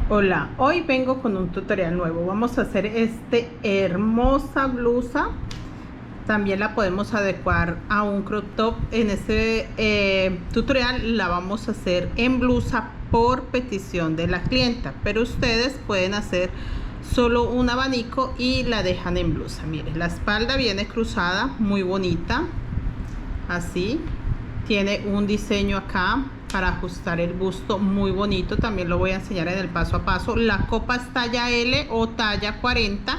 Hola, hoy vengo con un tutorial nuevo. Vamos a hacer hermosa blusa. También la podemos adecuar a un crop top. En este tutorial la vamos a hacer en blusa por petición de la clienta, pero ustedes pueden hacer solo un abanico y la dejan en blusa. Miren, la espalda viene cruzada, muy bonita, así. Tiene un diseño acá para ajustar el busto muy bonito. También lo voy a enseñar en el paso a paso. La copa es talla L o talla 40,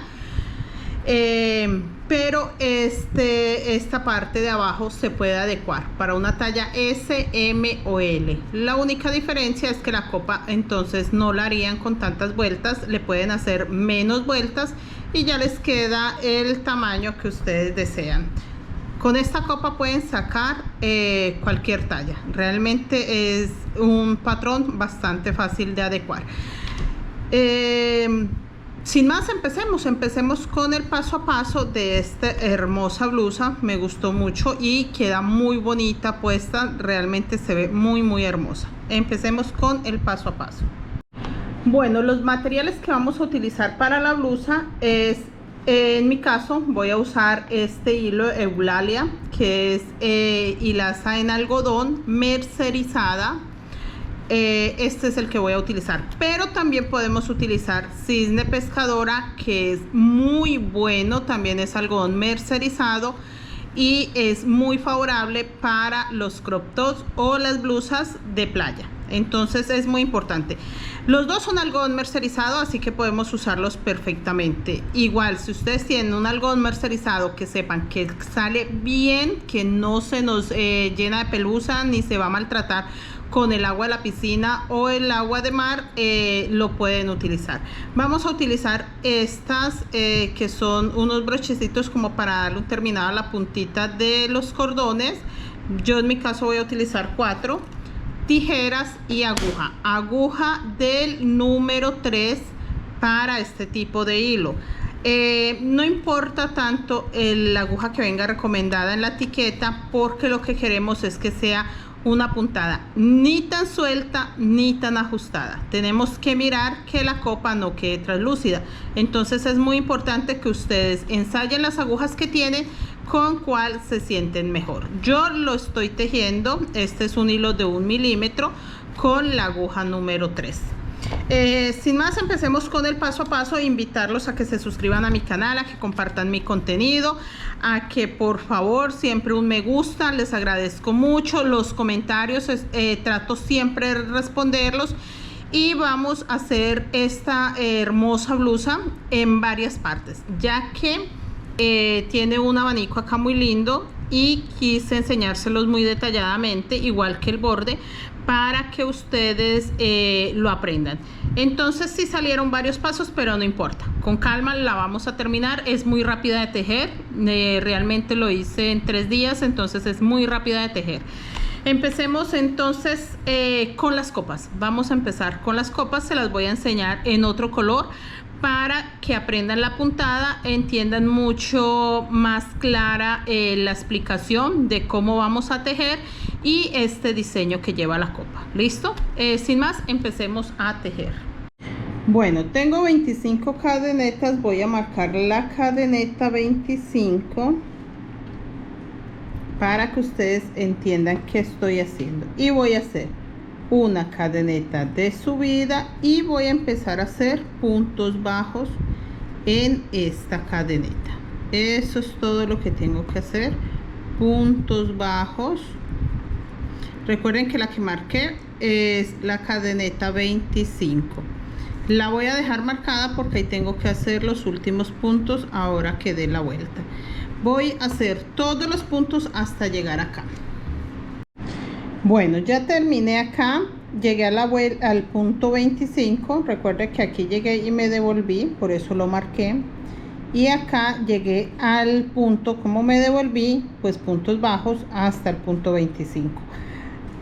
pero esta parte de abajo se puede adecuar para una talla S, M o L. La única diferencia es que la copa entonces no la harían con tantas vueltas, le pueden hacer menos vueltas y ya les queda el tamaño que ustedes desean. Con esta copa pueden sacar cualquier talla. Realmente es un patrón bastante fácil de adecuar. Sin más, empecemos con el paso a paso de esta hermosa blusa. Me gustó mucho y queda muy bonita puesta. Realmente se ve muy hermosa. Empecemos con el paso a paso. Bueno, los materiales que vamos a utilizar para la blusa es, en mi caso voy a usar este hilo Eulalia, que es hilaza en algodón mercerizada. Este es el que voy a utilizar, pero también podemos utilizar cisne pescadora, que es muy bueno, también es algodón mercerizado y es muy favorable para los crop tops o las blusas de playa. Entonces es muy importante. Los dos son algodón mercerizado, así que podemos usarlos perfectamente. Igual, si ustedes tienen un algodón mercerizado, que sepan que sale bien, que no se nos llena de pelusa ni se va a maltratar con el agua de la piscina o el agua de mar, lo pueden utilizar. Vamos a utilizar estas que son unos brochecitos como para darle un terminado a la puntita de los cordones. Yo en mi caso voy a utilizar 4 tijeras y aguja del número 3 para este tipo de hilo. No importa tanto la aguja que venga recomendada en la etiqueta, porque lo que queremos es que sea una puntada ni tan suelta ni tan ajustada. Tenemos que mirar que la copa no quede translúcida. Entonces es muy importante que ustedes ensayen las agujas que tienen, con cuál se sienten mejor. Yo lo estoy tejiendo, este es un hilo de 1 milímetro con la aguja número 3. Sin más, empecemos con el paso a paso. Invitarlos a que se suscriban a mi canal, a que compartan mi contenido, a que por favor siempre un me gusta, les agradezco mucho. Los comentarios trato siempre de responderlos. Y vamos a hacer esta hermosa blusa en varias partes, ya que tiene un abanico acá muy lindo y quise enseñárselos muy detalladamente, igual que el borde, para que ustedes lo aprendan. Entonces sí salieron varios pasos, pero no importa, con calma la vamos a terminar. Es muy rápida de tejer, realmente lo hice en 3 días, entonces es muy rápida de tejer. Empecemos entonces con las copas. Vamos a empezar con las copas, se las voy a enseñar en otro color para que aprendan la puntada, entiendan mucho más clara la explicación de cómo vamos a tejer y este diseño que lleva la copa. ¿Listo? Sin más, empecemos a tejer. Bueno, tengo 25 cadenetas, voy a marcar la cadeneta 25 para que ustedes entiendan qué estoy haciendo. Y voy a hacer una cadeneta de subida y voy a empezar a hacer puntos bajos en esta cadeneta. Eso es todo lo que tengo que hacer, puntos bajos. Recuerden que la que marqué es la cadeneta 25. La voy a dejar marcada porque ahí tengo que hacer los últimos puntos ahora que dé la vuelta. Voy a hacer todos los puntos hasta llegar acá. Bueno, ya terminé acá, llegué a al punto 25. Recuerden que aquí llegué y me devolví, por eso lo marqué. Y acá llegué al punto, como me devolví, pues puntos bajos hasta el punto 25.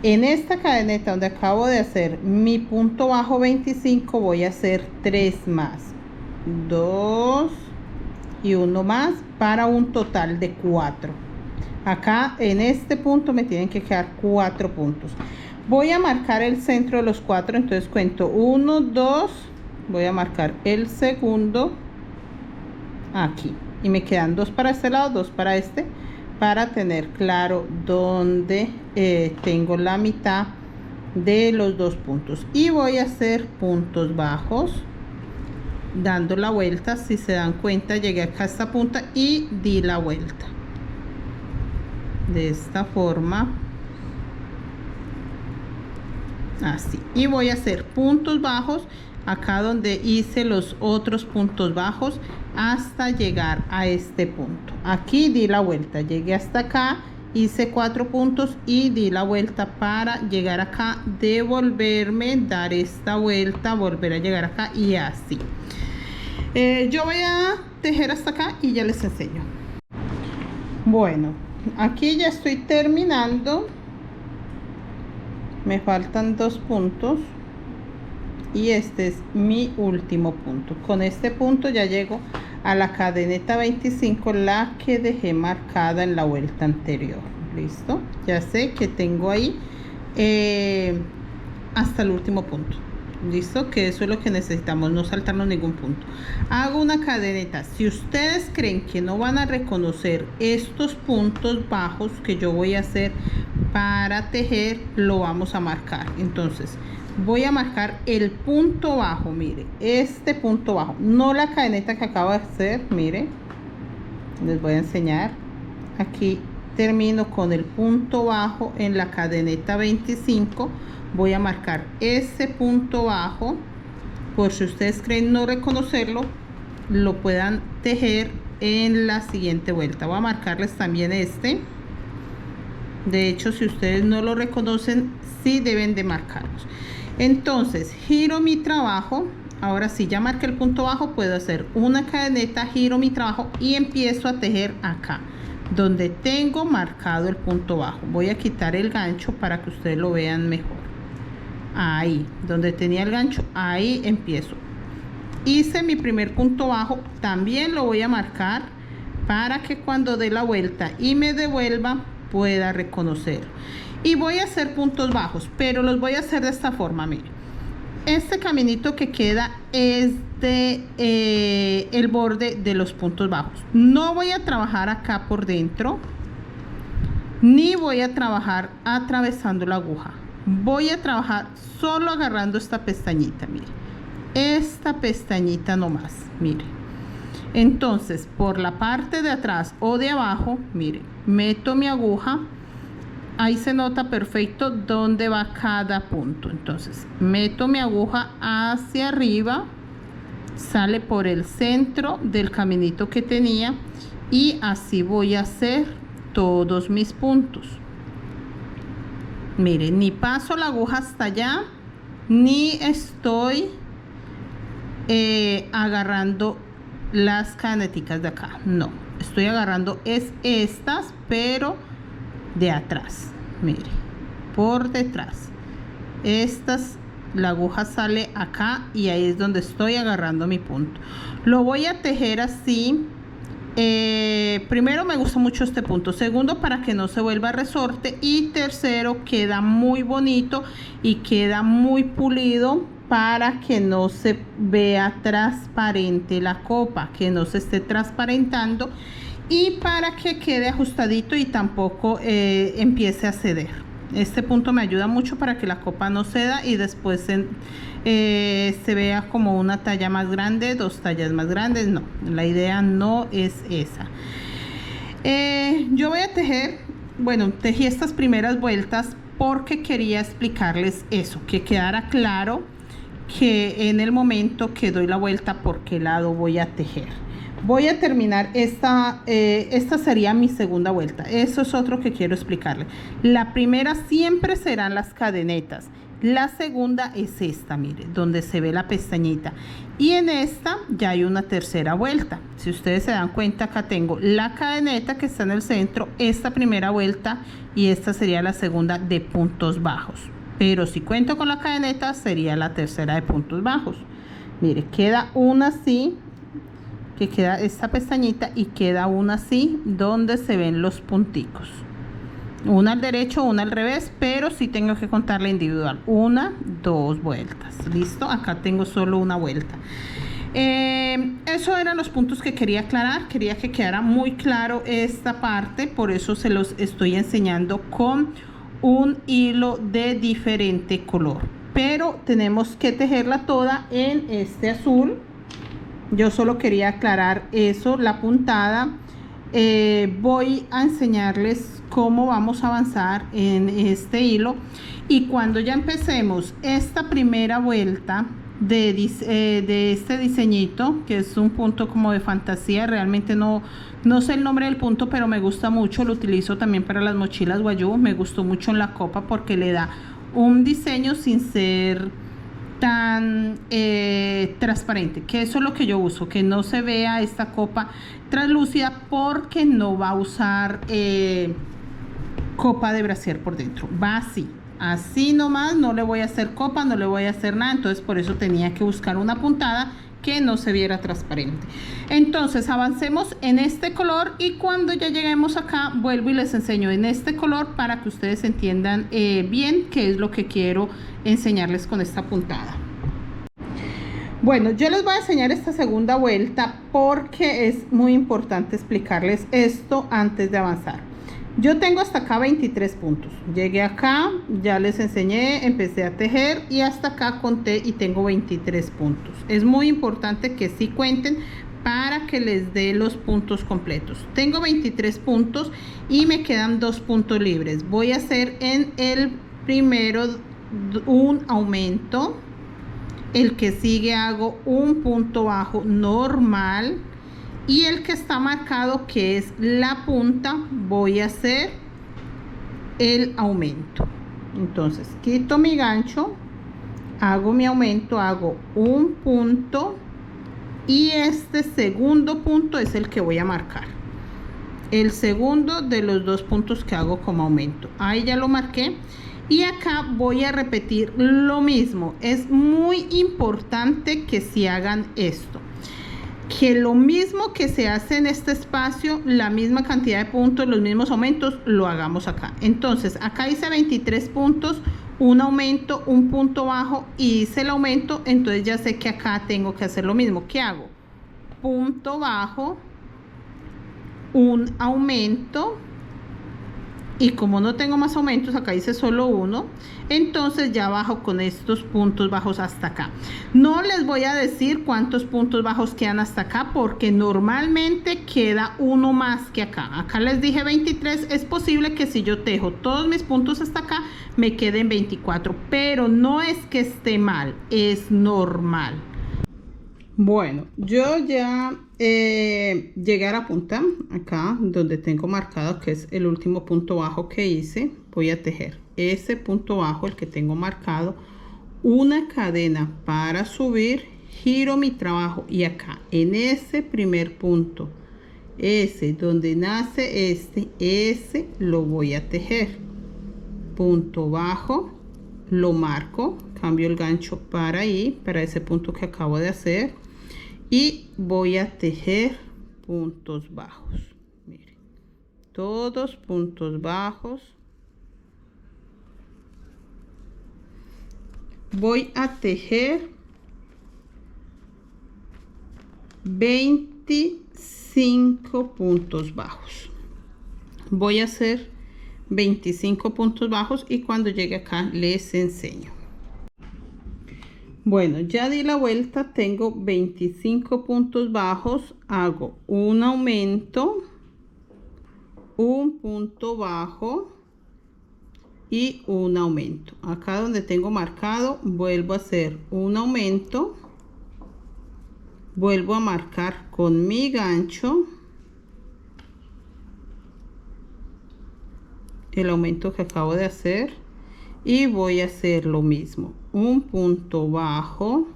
En esta cadeneta donde acabo de hacer mi punto bajo 25, voy a hacer 3 más, 2 y 1 más, para un total de 4. Acá en este punto me tienen que quedar 4 puntos. Voy a marcar el centro de los 4, entonces cuento 1, 2, voy a marcar el segundo aquí y me quedan 2 para este lado, 2 para este, para tener claro dónde tengo la mitad de los 2 puntos. Y voy a hacer puntos bajos dando la vuelta. Si se dan cuenta, llegué acá a esta punta y di la vuelta de esta forma, así, y voy a hacer puntos bajos acá donde hice los otros puntos bajos hasta llegar a este punto. Aquí di la vuelta, llegué hasta acá, hice 4 puntos y di la vuelta para llegar acá, devolverme, dar esta vuelta, volver a llegar acá y así. Yo voy a tejer hasta acá y ya les enseño. Bueno, aquí ya estoy terminando, me faltan 2 puntos y este es mi último punto. Con este punto ya llego a la cadeneta 25, la que dejé marcada en la vuelta anterior. Listo, ya sé que tengo ahí hasta el último punto. Listo, que eso es lo que necesitamos, no saltarnos ningún punto. Hago una cadeneta. Si ustedes creen que no van a reconocer estos puntos bajos que yo voy a hacer para tejer, lo vamos a marcar. Entonces voy a marcar el punto bajo, mire, este punto bajo, no la cadeneta que acabo de hacer. Mire, les voy a enseñar. Aquí termino con el punto bajo en la cadeneta 25. Voy a marcar ese punto bajo, por si ustedes creen no reconocerlo, lo puedan tejer en la siguiente vuelta. Voy a marcarles también este. De hecho, si ustedes no lo reconocen, sí deben de marcarlos. Entonces giro mi trabajo. Ahora sí, ya marqué el punto bajo, puedo hacer una cadeneta, giro mi trabajo y empiezo a tejer acá donde tengo marcado el punto bajo. Voy a quitar el gancho para que ustedes lo vean mejor. Ahí donde tenía el gancho, ahí empiezo. Hice mi primer punto bajo, también lo voy a marcar para que cuando dé la vuelta y me devuelva pueda reconocer. Y voy a hacer puntos bajos, pero los voy a hacer de esta forma. Mire, este caminito que queda es de el borde de los puntos bajos. No voy a trabajar acá por dentro, ni voy a trabajar atravesando la aguja. Voy a trabajar solo agarrando esta pestañita. Mire, esta pestañita nomás. Mire, entonces por la parte de atrás o de abajo, mire, meto mi aguja. Ahí se nota perfecto dónde va cada punto. Entonces meto mi aguja hacia arriba, sale por el centro del caminito que tenía y así voy a hacer todos mis puntos. Miren, ni paso la aguja hasta allá, ni estoy agarrando las cadeneticas de acá. No, estoy agarrando estas, pero de atrás. Mire, por detrás. Estas, la aguja sale acá y ahí es donde estoy agarrando mi punto. Lo voy a tejer así. Primero, me gusta mucho este punto. Segundo, para que no se vuelva resorte. Y tercero, queda muy bonito y queda muy pulido para que no se vea transparente la copa, que no se esté transparentando, y para que quede ajustadito y tampoco empiece a ceder. Este punto me ayuda mucho para que la copa no ceda y después se vea como una talla más grande, 2 tallas más grandes. No, la idea no es esa. Yo voy a tejer, bueno, tejí estas primeras vueltas porque quería explicarles eso, que quedara claro que en el momento que doy la vuelta por qué lado voy a tejer. Voy a terminar esta sería mi segunda vuelta. Eso es otro que quiero explicarle. La primera siempre serán las cadenetas. La segunda es esta, mire, donde se ve la pestañita. Y en esta ya hay una tercera vuelta. Si ustedes se dan cuenta, acá tengo la cadeneta que está en el centro, esta primera vuelta, y esta sería la segunda de puntos bajos. Pero si cuento con la cadeneta, sería la tercera de puntos bajos. Mire, queda una así, que queda esta pestañita, y queda una así donde se ven los punticos. una al derecho, una al revés, pero sí tengo que contarla individual. 1, 2 vueltas. Listo, acá tengo solo una vuelta. Eso eran los puntos que quería aclarar. Quería que quedara muy claro esta parte, por eso se los estoy enseñando con un hilo de diferente color, pero tenemos que tejerla toda en este azul. Yo solo quería aclarar eso, la puntada. Voy a enseñarles cómo vamos a avanzar en este hilo, y cuando ya empecemos esta primera vuelta de este diseñito, que es un punto como de fantasía, realmente no sé el nombre del punto, pero me gusta mucho, lo utilizo también para las mochilas guayú. Me gustó mucho en la copa porque le da un diseño sin ser tan transparente, que eso es lo que yo uso, que no se vea esta copa translúcida, porque no va a usar copa de brasier por dentro, va así nomás, no le voy a hacer copa, no le voy a hacer nada. Entonces por eso tenía que buscar una puntada que no se viera transparente. Entonces avancemos en este color, y cuando ya lleguemos acá vuelvo y les enseño en este color para que ustedes entiendan bien qué es lo que quiero enseñarles con esta puntada. Bueno, yo les voy a enseñar esta segunda vuelta porque es muy importante explicarles esto antes de avanzar. Yo tengo hasta acá 23 puntos. Llegué acá, ya les enseñé, empecé a tejer y hasta acá conté y tengo 23 puntos. Es muy importante que sí cuenten para que les dé los puntos completos. Tengo 23 puntos y me quedan 2 puntos libres. Voy a hacer en el primero un aumento. El que sigue hago un punto bajo normal. Y el que está marcado, que es la punta, voy a hacer el aumento. Entonces quito mi gancho, hago mi aumento, hago un punto, y este segundo punto es el que voy a marcar, el segundo de los 2 puntos que hago como aumento. Ahí ya lo marqué, y acá voy a repetir lo mismo. Es muy importante que si hagan esto, que lo mismo que se hace en este espacio, la misma cantidad de puntos, los mismos aumentos, lo hagamos acá. Entonces acá hice 23 puntos, un aumento, un punto bajo, y hice el aumento. Entonces ya sé que acá tengo que hacer lo mismo. ¿Qué hago? Punto bajo, un aumento, y como no tengo más aumentos, acá hice solo uno, entonces ya bajo con estos puntos bajos hasta acá. No les voy a decir cuántos puntos bajos quedan hasta acá, porque normalmente queda uno más que acá. Acá les dije 23, es posible que si yo tejo todos mis puntos hasta acá me queden 24, pero no es que esté mal, es normal. Bueno, yo ya llegué a la punta, acá donde tengo marcado que es el último punto bajo que hice. Voy a tejer ese punto bajo, el que tengo marcado, una cadena para subir, giro mi trabajo, y acá en ese primer punto, ese donde nace ese lo voy a tejer. Punto bajo, lo marco, cambio el gancho para ahí, para ese punto que acabo de hacer, y voy a tejer puntos bajos. Miren, todos puntos bajos. Voy a tejer 25 puntos bajos. Voy a hacer 25 puntos bajos, y cuando llegue acá les enseño. Bueno, ya di la vuelta, tengo 25 puntos bajos, hago un aumento, un punto bajo y un aumento. Acá donde tengo marcado vuelvo a hacer un aumento, vuelvo a marcar con mi gancho el aumento que acabo de hacer, y voy a hacer lo mismo, un punto bajo,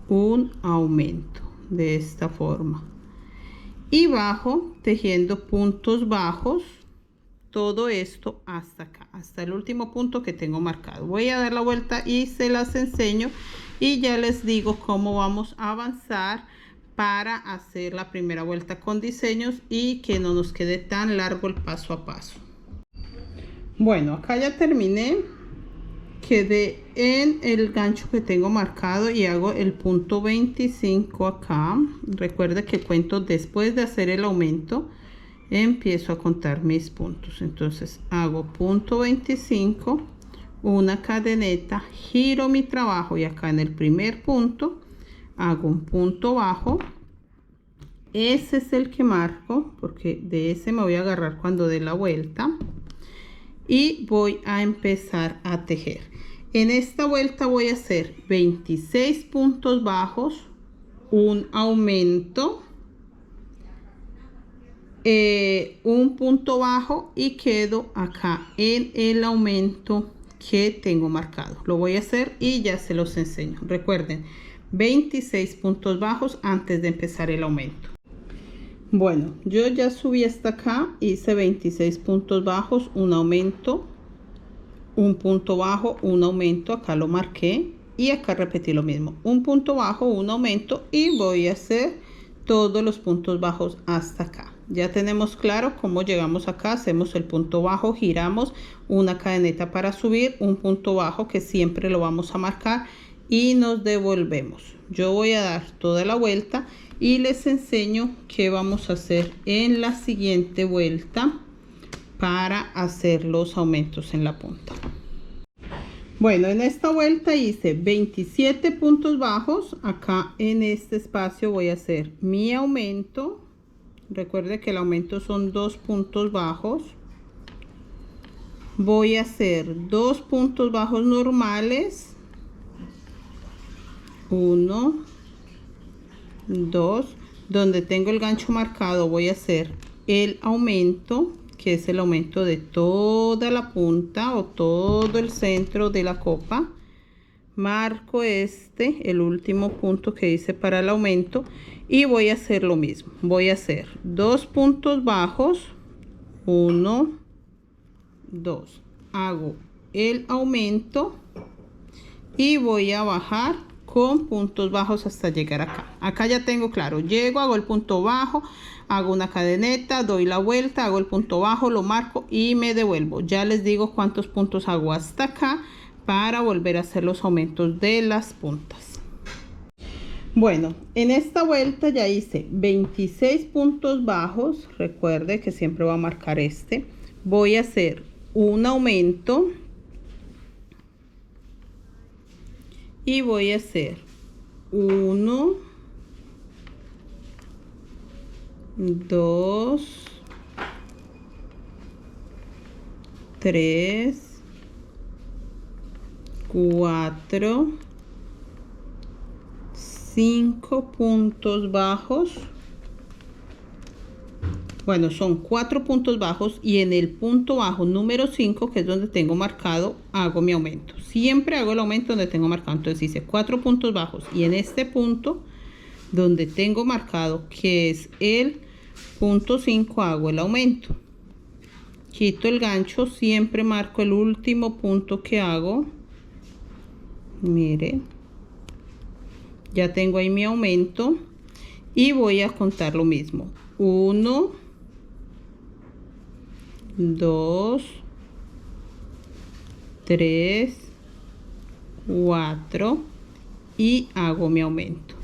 un aumento, de esta forma, y bajo tejiendo puntos bajos, todo esto hasta acá, hasta el último punto que tengo marcado. Voy a dar la vuelta y se las enseño, y ya les digo cómo vamos a avanzar para hacer la primera vuelta con diseños y que no nos quede tan largo el paso a paso. Bueno, acá ya terminé. Quedé en el gancho que tengo marcado y hago el punto 25 acá. Recuerda que cuento después de hacer el aumento, empiezo a contar mis puntos. Entonces hago punto 25, una cadeneta, giro mi trabajo y acá en el primer punto hago un punto bajo. Ese es el que marco porque de ese me voy a agarrar cuando dé la vuelta y voy a empezar a tejer. En esta vuelta voy a hacer 26 puntos bajos, un aumento, un punto bajo y quedo acá en el aumento que tengo marcado. Lo voy a hacer y ya se los enseño. Recuerden, 26 puntos bajos antes de empezar el aumento. Bueno, yo ya subí hasta acá, hice 26 puntos bajos, un aumento, un punto bajo, un aumento, acá lo marqué y acá repetí lo mismo, un punto bajo, un aumento y voy a hacer todos los puntos bajos hasta acá. Ya tenemos claro cómo llegamos acá, hacemos el punto bajo, giramos una cadeneta para subir, un punto bajo que siempre lo vamos a marcar y nos devolvemos. Yo voy a dar toda la vuelta y les enseño qué vamos a hacer en la siguiente vuelta para hacer los aumentos en la punta. Bueno, en esta vuelta hice 27 puntos bajos. Acá en este espacio voy a hacer mi aumento. Recuerde que el aumento son 2 puntos bajos. Voy a hacer 2 puntos bajos normales. 1, 2. Donde tengo el gancho marcado voy a hacer el aumento, que es el aumento de toda la punta o todo el centro de la copa. Marco el último punto que hice para el aumento y voy a hacer lo mismo. Voy a hacer 2 puntos bajos, 1, 2. Hago el aumento y voy a bajar con puntos bajos hasta llegar acá. Acá ya tengo claro, llego, hago el punto bajo, hago una cadeneta, doy la vuelta, hago el punto bajo, lo marco y me devuelvo. Ya les digo cuántos puntos hago hasta acá para volver a hacer los aumentos de las puntas. Bueno, en esta vuelta ya hice 26 puntos bajos. Recuerde que siempre voy a marcar este. Voy a hacer un aumento y voy a hacer 1, 2, 3, 4, 5 puntos bajos. Bueno, son 4 puntos bajos y en el punto bajo número 5, que es donde tengo marcado, hago mi aumento. Siempre hago el aumento donde tengo marcado. Entonces hice 4 puntos bajos y en este punto donde tengo marcado, que es el punto 5, hago el aumento. Quito el gancho, siempre marco el último punto que hago. Miren, ya tengo ahí mi aumento y voy a contar lo mismo. 1, 2, 3, 4 y hago mi aumento.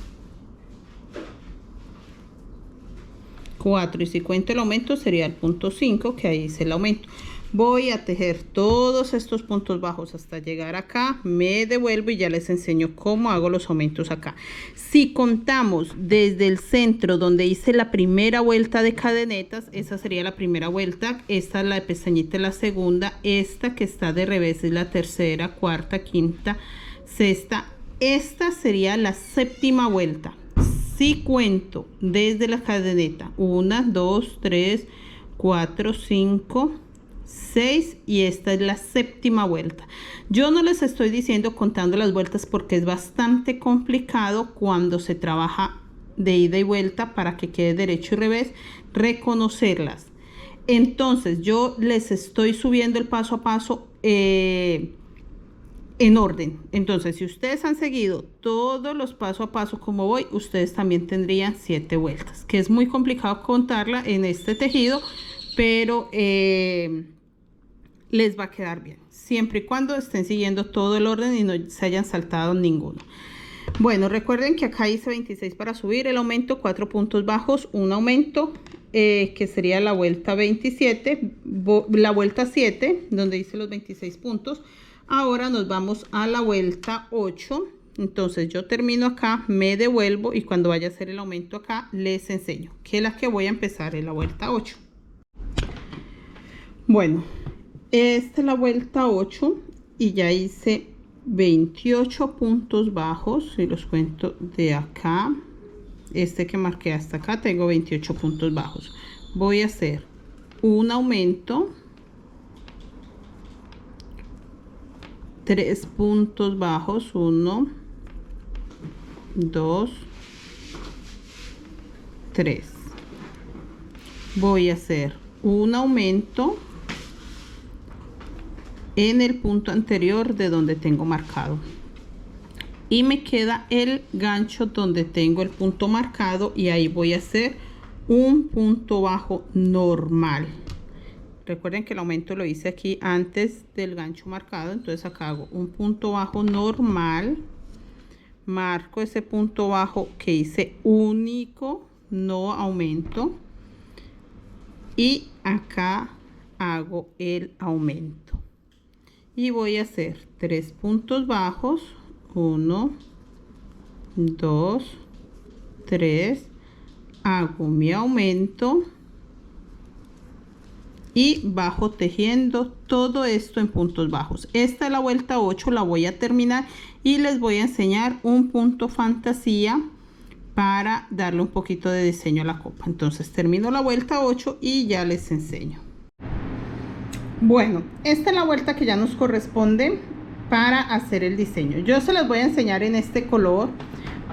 4 y si cuento el aumento sería el punto 5, que ahí hice el aumento. Voy a tejer todos estos puntos bajos hasta llegar acá, me devuelvo y ya les enseño cómo hago los aumentos acá. Si contamos desde el centro donde hice la primera vuelta de cadenetas, esa sería la primera vuelta, esta es la de pestañita, la segunda, esta que está de revés es la tercera, cuarta, quinta, sexta, esta sería la séptima vuelta. Si cuento desde la cadeneta 1, 2, 3, 4, 5, 6 y esta es la séptima vuelta. Yo no les estoy diciendo contando las vueltas porque es bastante complicado cuando se trabaja de ida y vuelta para que quede derecho y revés, reconocerlas. Entonces yo les estoy subiendo el paso a paso en orden. Entonces, si ustedes han seguido todos los paso a paso como voy, ustedes también tendrían 7 vueltas, que es muy complicado contarla en este tejido, pero les va a quedar bien, siempre y cuando estén siguiendo todo el orden y no se hayan saltado ninguno. Bueno, recuerden que acá hice 26 para subir el aumento, 4 puntos bajos, un aumento, que sería la vuelta 27, la vuelta 7, donde hice los 26 puntos. Ahora nos vamos a la vuelta 8. Entonces yo termino acá, me devuelvo y cuando vaya a hacer el aumento acá les enseño, que es la que voy a empezar en la vuelta 8. Bueno, esta es la vuelta 8 y ya hice 28 puntos bajos, y los cuento de acá, este que marqué hasta acá, tengo 28 puntos bajos. Voy a hacer un aumento, 3 puntos bajos, 1, 2, 3. Voy a hacer un aumento en el punto anterior de donde tengo marcado y me queda el gancho donde tengo el punto marcado, y ahí voy a hacer un punto bajo normal. Recuerden que el aumento lo hice aquí antes del gancho marcado, entonces acá hago un punto bajo normal, marco ese punto bajo que hice único, no aumento, y acá hago el aumento. Y voy a hacer 3 puntos bajos, 1, 2, 3, hago mi aumento y bajo tejiendo todo esto en puntos bajos. Esta es la vuelta 8, la voy a terminar y les voy a enseñar un punto fantasía para darle un poquito de diseño a la copa. Entonces termino la vuelta 8 y ya les enseño. Bueno, esta es la vuelta que ya nos corresponde para hacer el diseño. Yo se las voy a enseñar en este color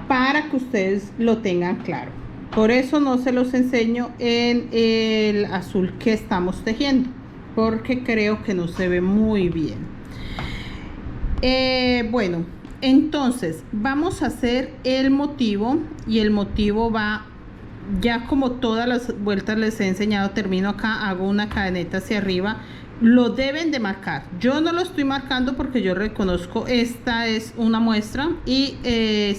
para que ustedes lo tengan claro. Por eso no se los enseño en el azul que estamos tejiendo, porque creo que no se ve muy bien. Bueno, entonces vamos a hacer el motivo, y el motivo va, ya como todas las vueltas les he enseñado, termino acá, hago una cadeneta hacia arriba. Lo deben de marcar, yo no lo estoy marcando porque yo reconozco, esta es una muestra, y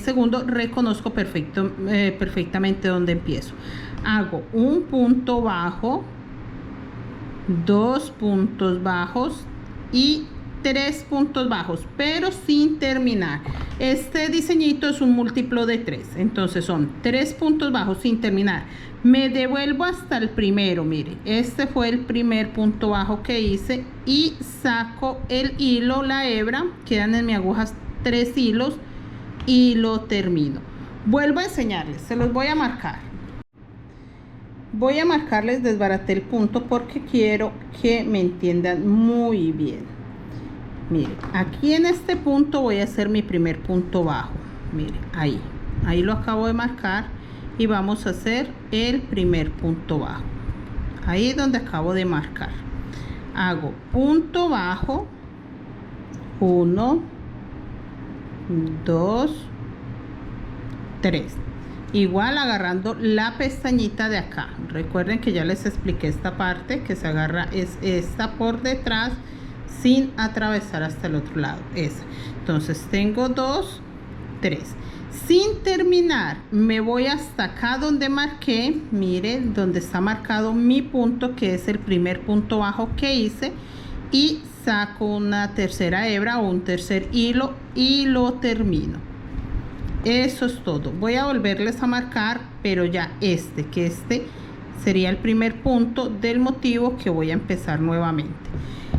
segundo, reconozco perfectamente donde empiezo. Hago un punto bajo, 2 puntos bajos y 3 puntos bajos, pero sin terminar. Este diseñito es un múltiplo de 3, entonces son 3 puntos bajos sin terminar. Me devuelvo hasta el primero, mire, este fue el primer punto bajo que hice, y saco el hilo, la hebra, quedan en mi aguja 3 hilos y lo termino. Vuelvo a enseñarles, se los voy a marcar. Voy a marcarles, desbaraté el punto porque quiero que me entiendan muy bien. Mire, aquí en este punto voy a hacer mi primer punto bajo. Mire, ahí lo acabo de marcar, y vamos a hacer el primer punto bajo. Ahí donde acabo de marcar. Hago punto bajo, 1, 2, 3. Igual agarrando la pestañita de acá. Recuerden que ya les expliqué esta parte, que se agarra es esta por detrás, sin atravesar hasta el otro lado, esa. Entonces tengo 2, 3. Sin terminar, me voy hasta acá donde marqué, miren, donde está marcado mi punto, que es el primer punto bajo que hice, y saco una tercera hebra o un tercer hilo y lo termino. Eso es todo. Voy a volverles a marcar, pero ya que este sería el primer punto del motivo que voy a empezar nuevamente.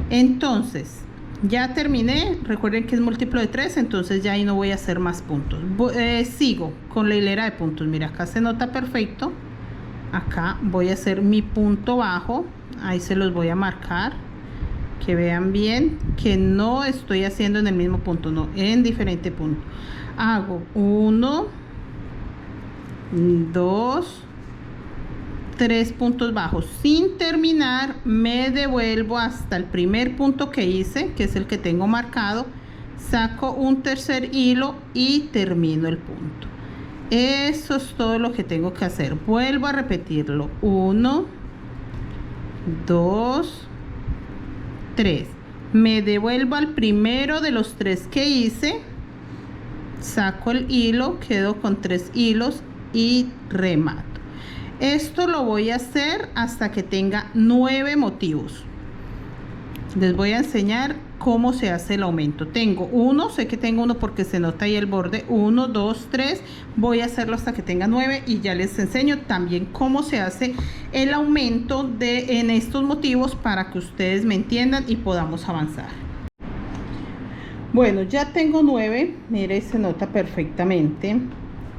Entonces ya terminé, recuerden que es múltiplo de 3, entonces ya ahí no voy a hacer más puntos. Sigo con la hilera de puntos, mira, acá se nota perfecto. Acá voy a hacer mi punto bajo, ahí se los voy a marcar, que vean bien que no estoy haciendo en el mismo punto, no, en diferente punto. Hago 1, 2, 3 puntos bajos sin terminar, me devuelvo hasta el primer punto que hice, que es el que tengo marcado, saco un tercer hilo y termino el punto. Eso es todo lo que tengo que hacer. Vuelvo a repetirlo. 1, 2, 3. Me devuelvo al primero de los 3 que hice, saco el hilo, quedo con 3 hilos y remato. Esto lo voy a hacer hasta que tenga 9 motivos. Les voy a enseñar cómo se hace el aumento. Tengo uno, sé que tengo uno porque se nota ahí el borde. 1, 2, 3. Voy a hacerlo hasta que tenga 9 y ya les enseño también cómo se hace el aumento en estos motivos para que ustedes me entiendan y podamos avanzar. Bueno, ya tengo 9. Mire, se nota perfectamente.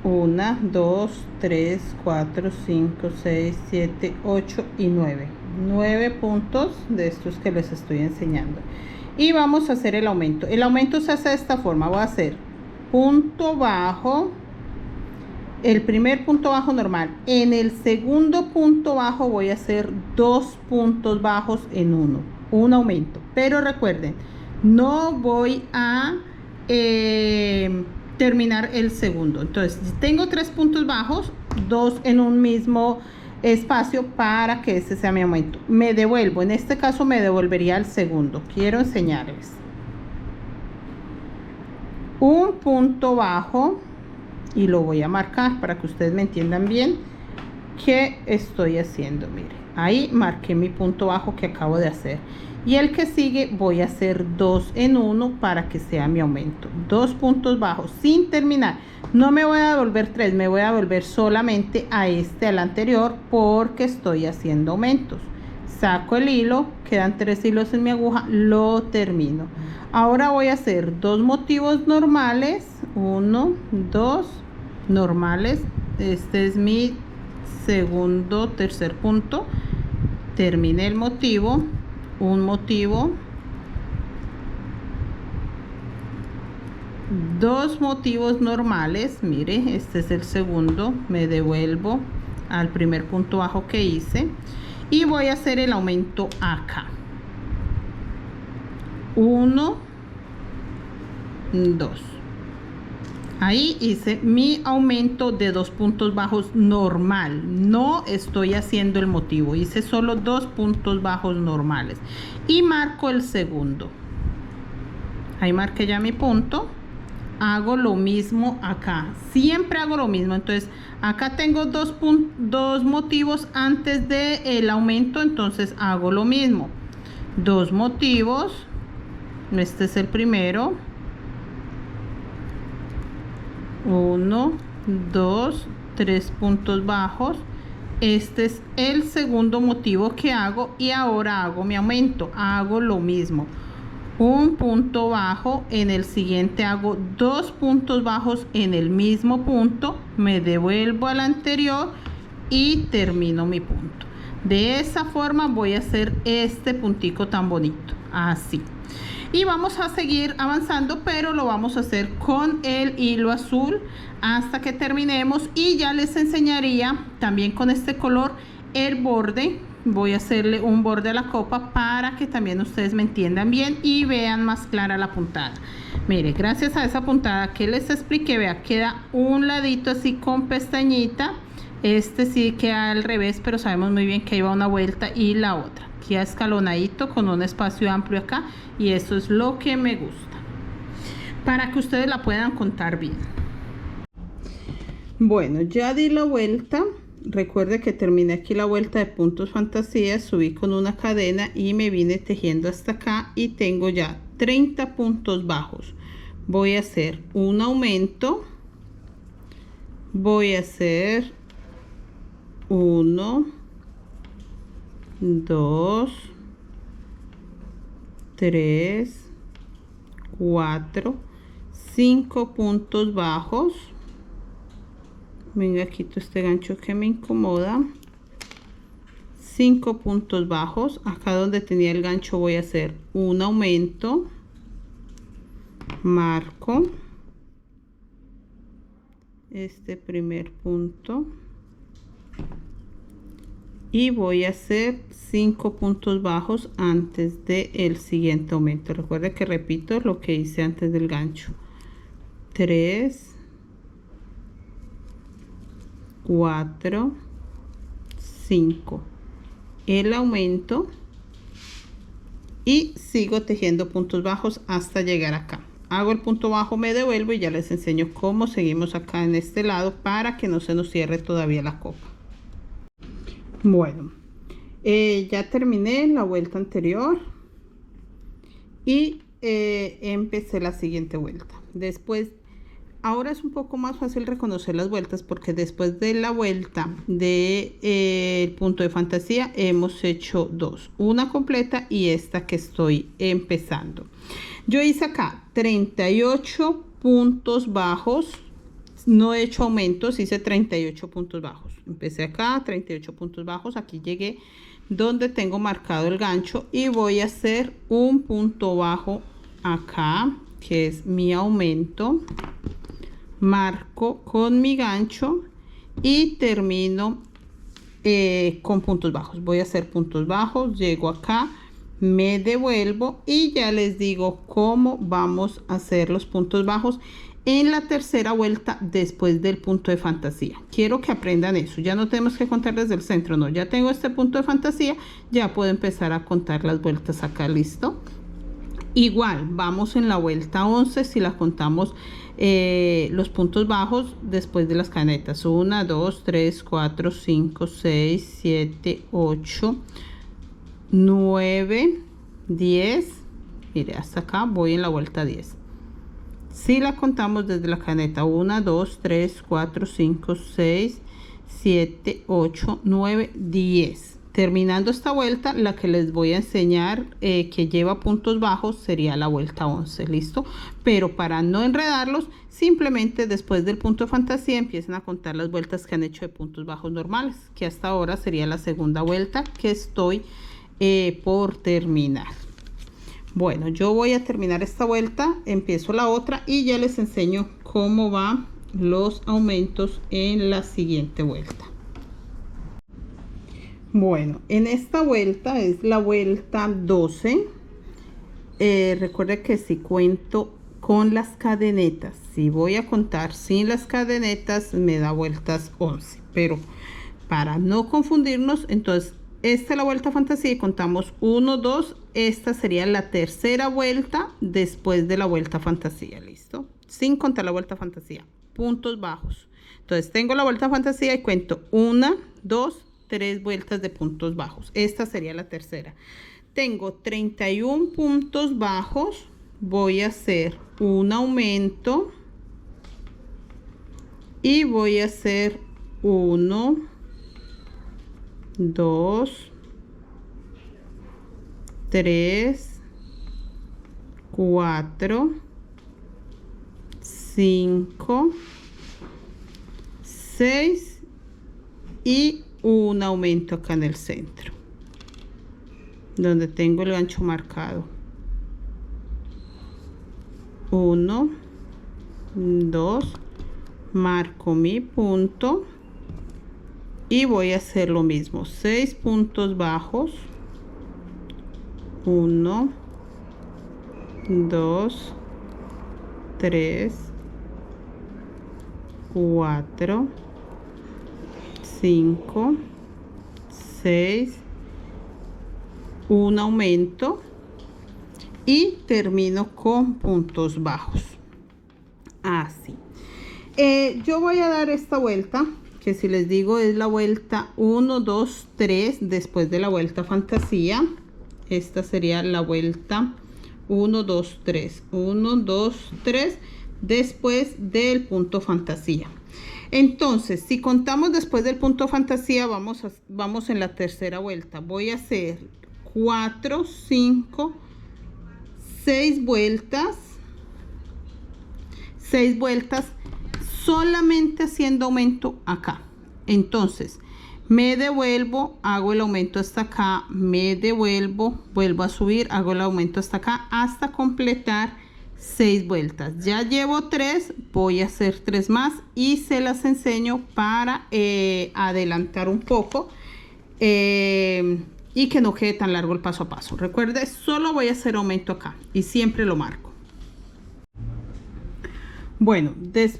1, 2, 3, 4, 5, 6, 7, 8 y 9. 9 puntos de estos que les estoy enseñando. Y vamos a hacer el aumento. El aumento se hace de esta forma. Voy a hacer punto bajo, el primer punto bajo normal. En el segundo punto bajo voy a hacer 2 puntos bajos en uno. Un aumento. Pero recuerden, no voy a terminar el segundo. Entonces, tengo 3 puntos bajos, 2 en un mismo espacio para que ese sea mi aumento. Me devuelvo, en este caso me devolvería al segundo. Quiero enseñarles un punto bajo y lo voy a marcar para que ustedes me entiendan bien qué estoy haciendo. Mire, ahí marqué mi punto bajo que acabo de hacer, y el que sigue voy a hacer 2 en 1 para que sea mi aumento. 2 puntos bajos sin terminar. No me voy a devolver 3, me voy a devolver solamente a al anterior, porque estoy haciendo aumentos. Saco el hilo, quedan 3 hilos en mi aguja, lo termino. Ahora voy a hacer 2 motivos normales, 1, 2 normales. Este es mi tercer punto. Terminé el motivo, un motivo, 2 motivos normales. Mire, este es el segundo. Me devuelvo al primer punto bajo que hice y voy a hacer el aumento acá. 1, 2. Ahí hice mi aumento de 2 puntos bajos normal. No estoy haciendo el motivo, hice solo 2 puntos bajos normales y marco el segundo. Ahí marqué ya mi punto. Hago lo mismo acá, siempre hago lo mismo. Entonces acá tengo 2 motivos antes del aumento, entonces hago lo mismo. 2 motivos, este es el primero, 1, 2, 3 puntos bajos. Este es el segundo motivo que hago y ahora hago mi aumento. Hago lo mismo, un punto bajo, en el siguiente hago 2 puntos bajos en el mismo punto, me devuelvo al anterior y termino mi punto. De esa forma voy a hacer este puntico tan bonito, así. Y vamos a seguir avanzando, pero lo vamos a hacer con el hilo azul hasta que terminemos, y ya les enseñaría también con este color el borde. Voy a hacerle un borde a la copa para que también ustedes me entiendan bien y vean más clara la puntada. Mire, gracias a esa puntada que les expliqué, vea, queda un ladito así con pestañita. Este sí queda al revés, pero sabemos muy bien que ahí va una vuelta y la otra queda escalonadito con un espacio amplio acá, y eso es lo que me gusta para que ustedes la puedan contar bien. Bueno, ya di la vuelta. Recuerde que terminé aquí la vuelta de puntos fantasía, subí con una cadena y me vine tejiendo hasta acá y tengo ya 30 puntos bajos. Voy a hacer un aumento, voy a hacer 1, 2, 3, 4, 5 puntos bajos. Venga, quito este gancho que me incomoda. 5 puntos bajos. Acá donde tenía el gancho voy a hacer un aumento, marco este primer punto, y voy a hacer 5 puntos bajos antes del siguiente aumento. Recuerda que repito lo que hice antes del gancho. 3, 4, 5, el aumento y sigo tejiendo puntos bajos hasta llegar acá. Hago el punto bajo, me devuelvo y ya les enseño cómo seguimos acá en este lado para que no se nos cierre todavía la copa. Bueno, ya terminé la vuelta anterior y empecé la siguiente vuelta. Después, ahora es un poco más fácil reconocer las vueltas porque después de la vuelta del punto de fantasía hemos hecho dos, una completa y esta que estoy empezando. Yo hice acá 38 puntos bajos, no he hecho aumentos, hice 38 puntos bajos. Empecé acá, 38 puntos bajos, aquí llegué donde tengo marcado el gancho y voy a hacer un punto bajo acá, que es mi aumento. Marco con mi gancho y termino con puntos bajos. Voy a hacer puntos bajos, llego acá, me devuelvo y ya les digo cómo vamos a hacer los puntos bajos en la tercera vuelta después del punto de fantasía. Quiero que aprendan eso. Ya no tenemos que contar desde el centro, no. Ya tengo este punto de fantasía, ya puedo empezar a contar las vueltas acá. ¿Listo? Igual vamos en la vuelta 11 si la contamos los puntos bajos después de las cadenetas. 1, 2, 3, 4, 5, 6, 7, 8, 9, 10. Mire, hasta acá voy en la vuelta 10. Si la contamos desde la cadena 1, 2, 3, 4, 5, 6, 7, 8, 9, 10. Terminando esta vuelta, la que les voy a enseñar que lleva puntos bajos sería la vuelta 11, ¿listo? Pero para no enredarlos, simplemente después del punto de fantasía empiezan a contar las vueltas que han hecho de puntos bajos normales, que hasta ahora sería la segunda vuelta que estoy por terminar. Bueno, yo voy a terminar esta vuelta, empiezo la otra y ya les enseño cómo van los aumentos en la siguiente vuelta. Bueno, en esta vuelta es la vuelta 12. Recuerda que si cuento con las cadenetas, si voy a contar sin las cadenetas, me da vueltas 11. Pero para no confundirnos, entonces esta es la vuelta fantasía y contamos 1, 2. Esta sería la tercera vuelta después de la vuelta fantasía, ¿listo? Sin contar la vuelta fantasía. Puntos bajos. Entonces tengo la vuelta fantasía y cuento 1, 2, 3 vueltas de puntos bajos. Esta sería la tercera. Tengo 31 puntos bajos. Voy a hacer un aumento y voy a hacer 1, 2, 3, 4, 5, 6 y un aumento acá en el centro donde tengo el gancho marcado. 1, 2, marco mi punto y voy a hacer lo mismo, 6 puntos bajos, 1, 2, 3, 4, 5, 6, un aumento y termino con puntos bajos. Así. Yo voy a dar esta vuelta, que si les digo es la vuelta 1, 2, 3 después de la vuelta fantasía. Esta sería la vuelta 1, 2, 3, 1, 2, 3 después del punto fantasía. Entonces, si contamos después del punto fantasía, vamos en la tercera vuelta. Voy a hacer 4, 5, 6 vueltas. 6 vueltas solamente haciendo aumento acá. Entonces, me devuelvo, hago el aumento hasta acá, me devuelvo, vuelvo a subir, hago el aumento hasta acá, hasta completar 6 vueltas. Ya llevo 3, voy a hacer 3 más y se las enseño para adelantar un poco y que no quede tan largo el paso a paso. Recuerde, solo voy a hacer aumento acá y siempre lo marco. Bueno,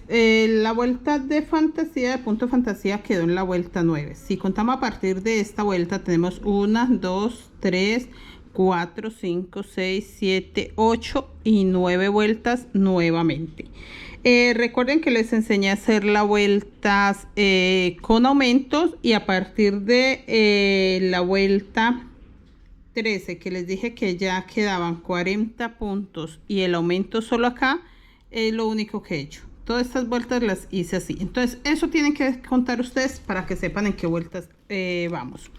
la vuelta de fantasía, de punto de fantasía, quedó en la vuelta 9. Si contamos a partir de esta vuelta, tenemos 1, 2, 3, 4, 5, 6, 7, 8 y 9 vueltas nuevamente. Recuerden que les enseñé a hacer las vueltas con aumentos, y a partir de la vuelta 13, que les dije que ya quedaban 40 puntos y el aumento solo acá, es lo único que he hecho. Todas estas vueltas las hice así. Entonces eso tienen que contar ustedes para que sepan en qué vueltas vamos.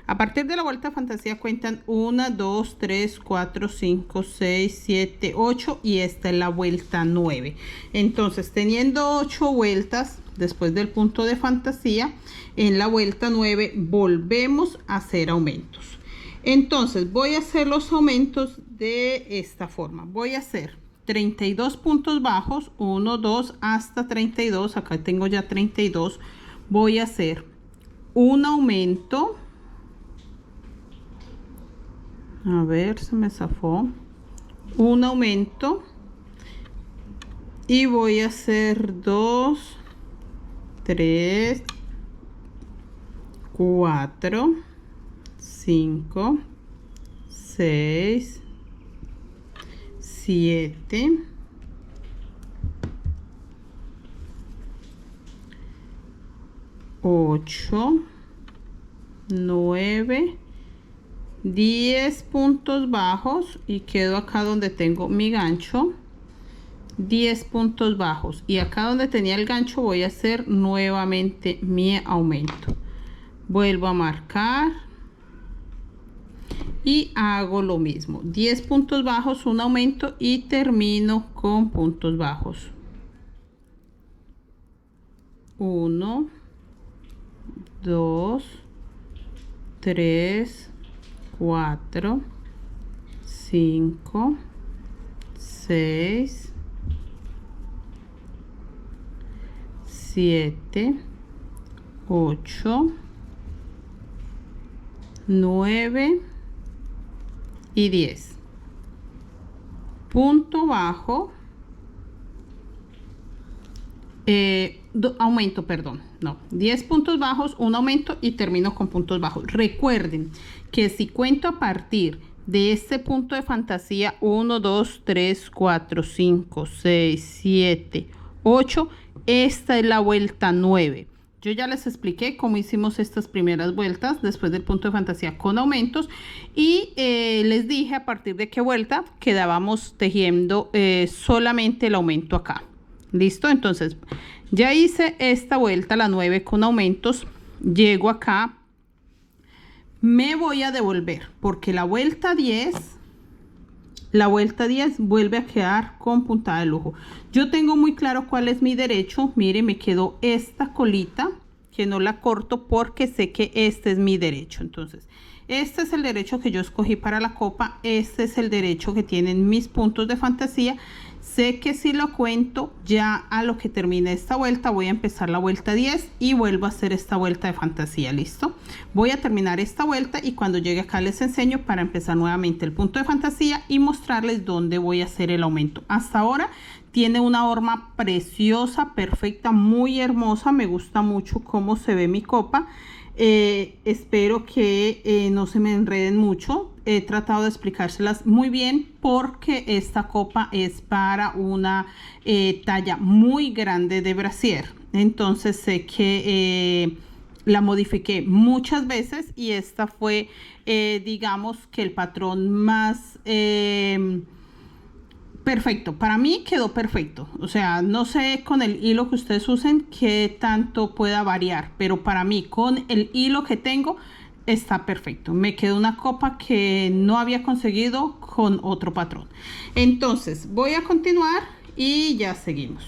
A partir de la vuelta fantasía cuentan 1, 2, 3, 4, 5, 6, 7, 8 y esta es la vuelta 9. Entonces, teniendo 8 vueltas después del punto de fantasía, en la vuelta 9 volvemos a hacer aumentos. Entonces voy a hacer los aumentos de esta forma. Voy a hacer 32 puntos bajos, 1, 2 hasta 32. Acá tengo ya 32. Voy a hacer un aumento. A ver, se me zafó. Un aumento. Y voy a hacer 2, 3, 4, 5, 6, 7, 8, 9, 10 puntos bajos y quedo acá donde tengo mi gancho. 10 puntos bajos y acá donde tenía el gancho voy a hacer nuevamente mi aumento. Vuelvo a marcar y hago lo mismo, 10 puntos bajos, un aumento y termino con puntos bajos. 1, 2, 3, 4, 5, 6, 7, 8, 9 y 10. Punto bajo, aumento, perdón, no, 10 puntos bajos, un aumento y termino con puntos bajos. Recuerden que si cuento a partir de este punto de fantasía 1, 2, 3, 4, 5, 6, 7, 8, esta es la vuelta 9. Yo ya les expliqué cómo hicimos estas primeras vueltas después del punto de fantasía con aumentos y les dije a partir de qué vuelta quedábamos tejiendo solamente el aumento acá. ¿Listo? Entonces ya hice esta vuelta, la 9 con aumentos, llego acá, me voy a devolver porque la vuelta 10 vuelve a quedar con puntada de lujo. Yo tengo muy claro cuál es mi derecho. Mire, me quedó esta colita que no la corto porque sé que este es mi derecho. Entonces, este es el derecho que yo escogí para la copa. Este es el derecho que tienen mis puntos de fantasía. Sé que si lo cuento ya a lo que termine esta vuelta voy a empezar la vuelta 10 y vuelvo a hacer esta vuelta de fantasía. Listo, voy a terminar esta vuelta y cuando llegue acá les enseño para empezar nuevamente el punto de fantasía y mostrarles dónde voy a hacer el aumento. Hasta ahora tiene una horma preciosa, perfecta, muy hermosa. Me gusta mucho cómo se ve mi copa. Espero que no se me enreden mucho. He tratado de explicárselas muy bien porque esta copa es para una talla muy grande de brasier. Entonces sé que la modifiqué muchas veces y esta fue digamos que el patrón más perfecto. Para mí quedó perfecto. O sea, no sé con el hilo que ustedes usen qué tanto pueda variar, pero para mí con el hilo que tengo está perfecto. Me quedó una copa que no había conseguido con otro patrón. Entonces voy a continuar y ya seguimos.